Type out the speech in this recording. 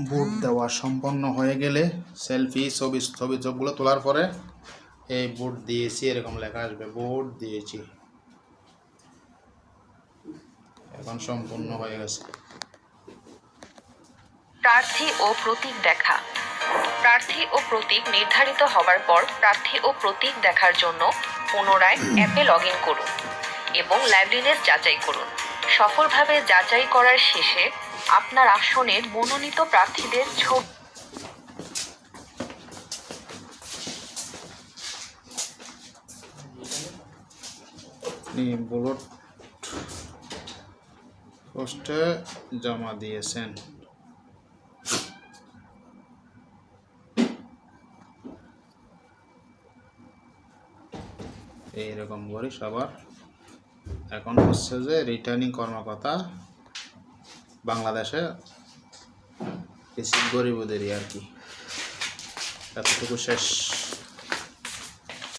Vote দেওয়া সম্পন্ন হয়ে গেলে সেলফি ছবি সবগুলো তোলার পরে এই ভোট দিয়েছি এরকম লেখা আসবে, ভোট দিয়েছি। এখন সম্পূর্ণ হয়ে গেছে। প্রার্থী ও প্রতীক দেখা। প্রার্থী ও প্রতীক নির্ধারিত হবার পর প্রার্থী ও প্রতীক দেখার জন্য পুনরায় অ্যাপে লগইন করুন এবং লাইভলিনেস যাচাই করুন। সফলভাবে যাচাই করার শেষে আপনার আসনের মনোনীত প্রার্থীদের ছবি ব্যালট পোস্টে জমা দিয়েছেন। এইরকম করে সবার এখন হচ্ছে যে রিটার্নিং কর্মকর্তা বাংলাদেশে বেশি গরিবদেরই আর কি। এতটুকু শেষ।